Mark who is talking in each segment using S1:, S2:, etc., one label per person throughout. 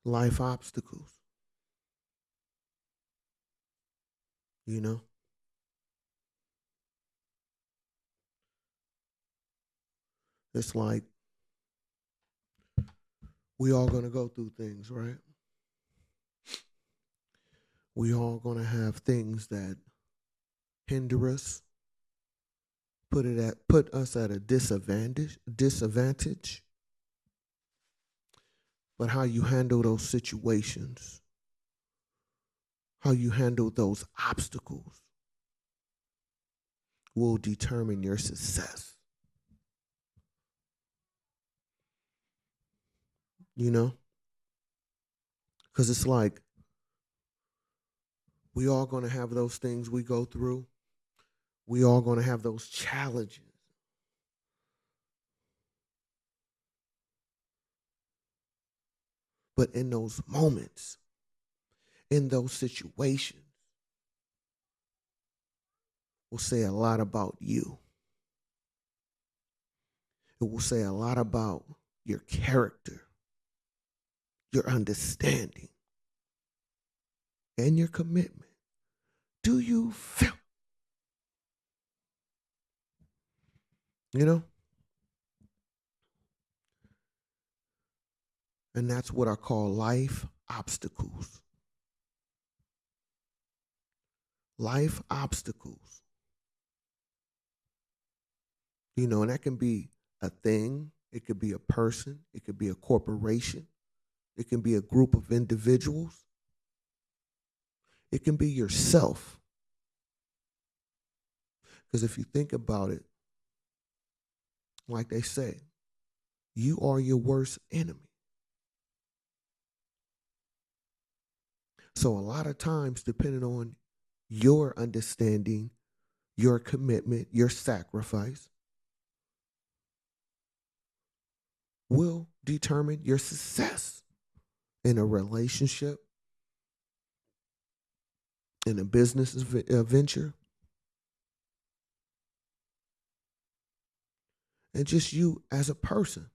S1: life obstacles. You know, it's like we all gonna go through things, right? We all gonna have things that hinder us, put us at a disadvantage. But how you handle those situations, how you handle those obstacles will determine your success. You know? Because it's like we all gonna have those things we go through. We all gonna have those challenges. But in those moments, in those situations, will say a lot about you. It will say a lot about your character, your understanding, and your commitment. Do you feel? You know? And that's what I call life obstacles. Life obstacles. You know, and that can be a thing, it could be a person, it could be a corporation, it can be a group of individuals, it can be yourself. Because if you think about it, like they say, you are your worst enemy. So a lot of times, depending on your understanding, your commitment, your sacrifice, will determine your success in a relationship, in a business venture, and just you as a person.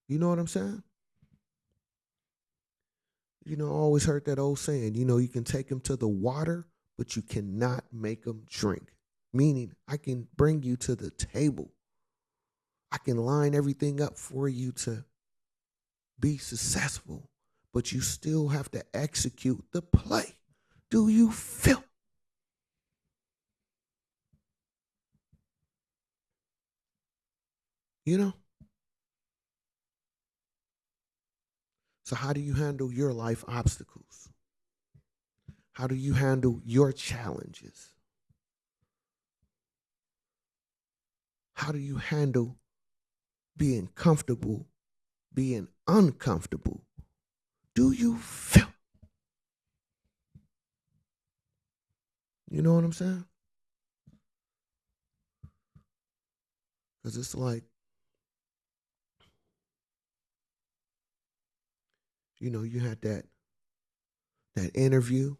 S1: You know what I'm saying? You know, I always heard that old saying, you know, you can take them to the water, but you cannot make them drink. Meaning, I can bring you to the table. I can line everything up for you to be successful, but you still have to execute the play. Do you feel? You know? So, how do you handle your life obstacles? How do you handle your challenges? How do you handle being comfortable, being uncomfortable? Do you feel? You know what I'm saying? Because it's like, you know, you had that interview.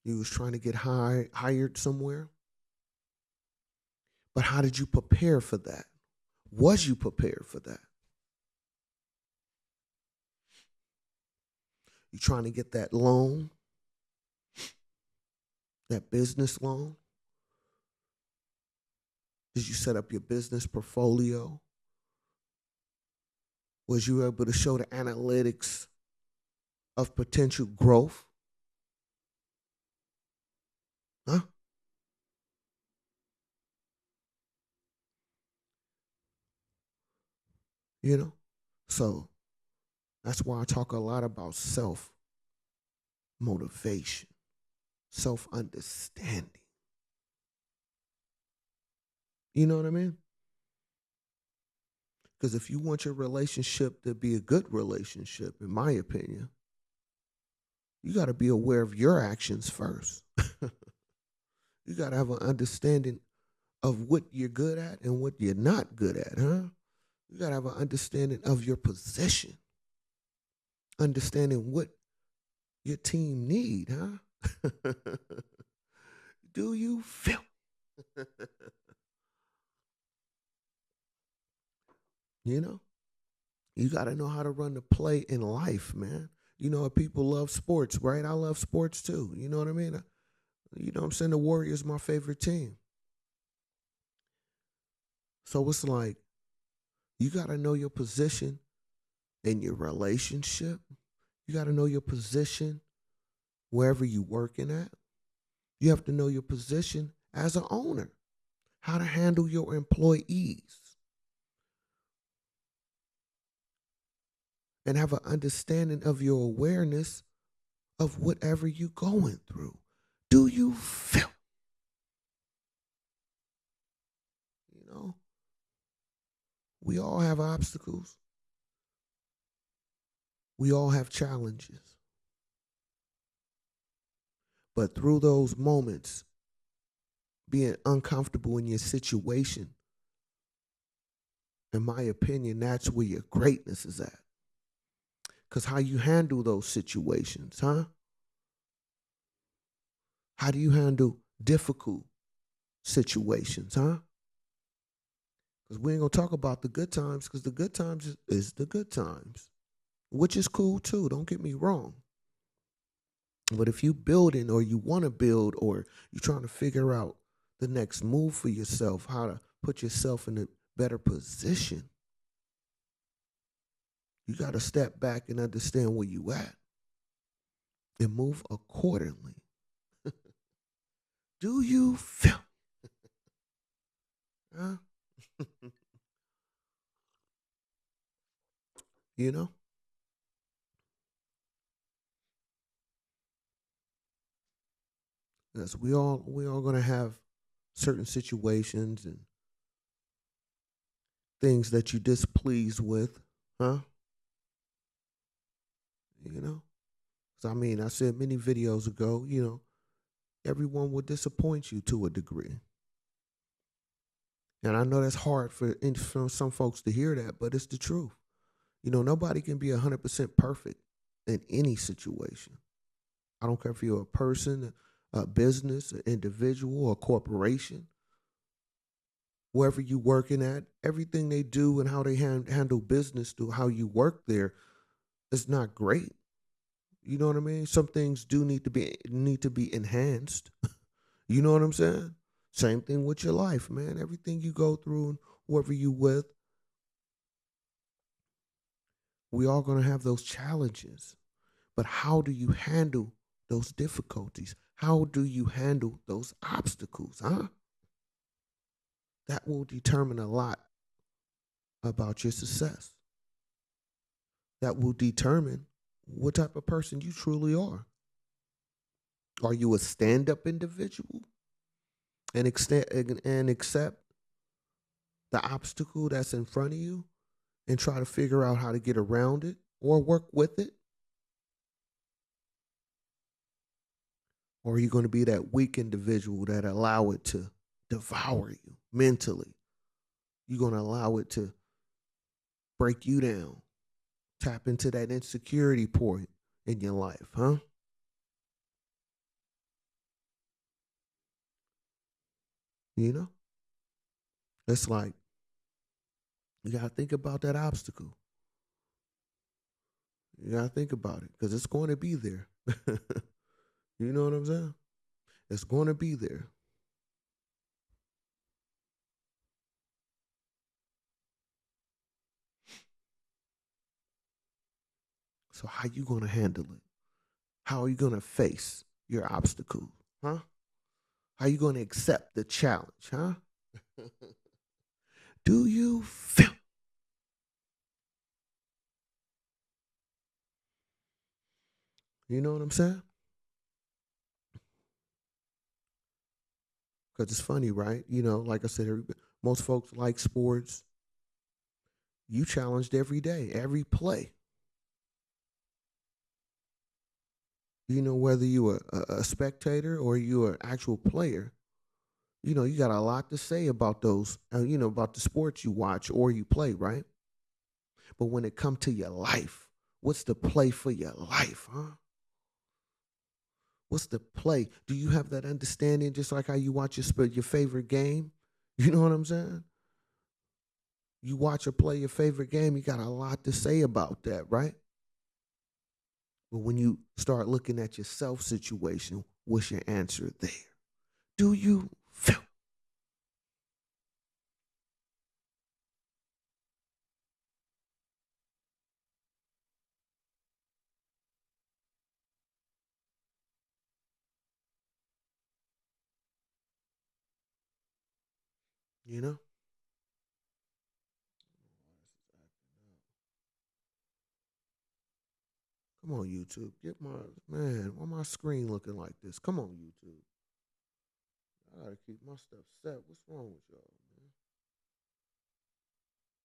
S1: You was trying to get hired somewhere. But how did you prepare for that? Was you prepared for that? You trying to get that loan, that business loan? Did you set up your business portfolio? Was you able to show the analytics of potential growth? Huh? You know? So that's why I talk a lot about self motivation, self understanding. You know what I mean? Because if you want your relationship to be a good relationship, in my opinion, you got to be aware of your actions first. You got to have an understanding of what you're good at and what you're not good at, huh? You got to have an understanding of your position, understanding what your team need, huh? Do you feel? You know? You got to know how to run the play in life, man. You know, people love sports, right? I love sports too. You know what I mean? You know what I'm saying? The Warriors my favorite team. So it's like you got to know your position in your relationship. You got to know your position wherever you working at. You have to know your position as an owner, how to handle your employees, and have an understanding of your awareness of whatever you're going through. Do you feel? You know, we all have obstacles. We all have challenges. But through those moments, being uncomfortable in your situation, in my opinion, that's where your greatness is at. Because how you handle those situations, huh? How do you handle difficult situations, huh? Because we ain't going to talk about the good times because the good times is the good times, which is cool too. Don't get me wrong. But if you building or you want to build or you're trying to figure out the next move for yourself, how to put yourself in a better position, you got to step back and understand where you at and move accordingly. Do you feel? Huh? You know? Yes, we all gonna have certain situations and things that you displeased with, huh? You know? So I mean, I said many videos ago, everyone will disappoint you to a degree. And I know that's hard for some folks to hear that, but it's the truth. Nobody can be 100% perfect in any situation. I don't care if you're a person, a business, an individual, a corporation, wherever you working at, everything they do and how they handle business to how you work there is not great. You know what I mean? Some things do need to be enhanced. You know what I'm saying? Same thing with your life, man. Everything you go through and whoever you with, we all gonna have those challenges. But how do you handle those difficulties? How do you handle those obstacles, huh? That will determine a lot about your success. That will determine what type of person you truly are. Are you a stand up individual and accept the obstacle that's in front of you and try to figure out how to get around it or work with it? Or are you going to be that weak individual that allow it to devour you mentally? You're going to allow it to break you down, tap into that insecurity point in your life, huh? You know, it's like you got to think about that obstacle. You got to think about it because it's going to be there. You know what I'm saying? It's going to be there. So how you going to handle it? How are you going to face your obstacle? Huh? How you going to accept the challenge? Huh? Do you feel? You know what I'm saying? Because it's funny, right? Like I said, most folks like sports. You challenged every day, every play. Whether you are a spectator or you are an actual player, you got a lot to say about those, about the sports you watch or you play, right? But when it comes to your life, what's the play for your life, huh? What's the play? Do you have that understanding just like how you watch your favorite game? You know what I'm saying? You watch her play your favorite game, you got a lot to say about that, right? But when you start looking at your self situation, what's your answer there? Do you feel? You know? Come on, YouTube. Get my man. Why my screen looking like this? Come on, YouTube. I gotta keep my stuff set. What's wrong with y'all, man?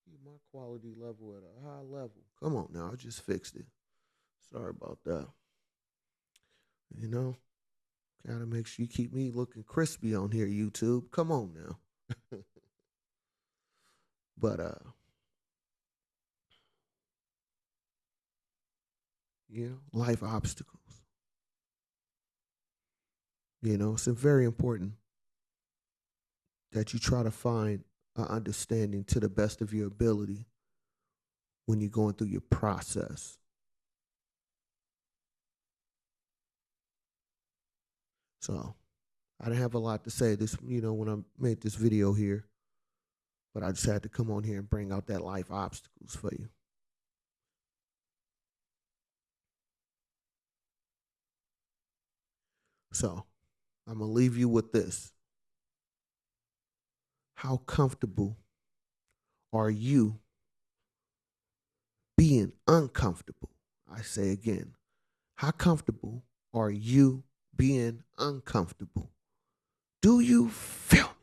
S1: Keep my quality level at a high level. Come on now, I just fixed it. Sorry about that. You know, gotta make sure you keep me looking crispy on here, YouTube. Come on now. But you know, life obstacles. You know, it's very important that you try to find an understanding to the best of your ability when you're going through your process. So I didn't have a lot to say this, when I made this video here, but I just had to come on here and bring out that life obstacles for you. So I'm gonna leave you with this. How comfortable are you being uncomfortable? I say again, how comfortable are you being uncomfortable? Do you feel me?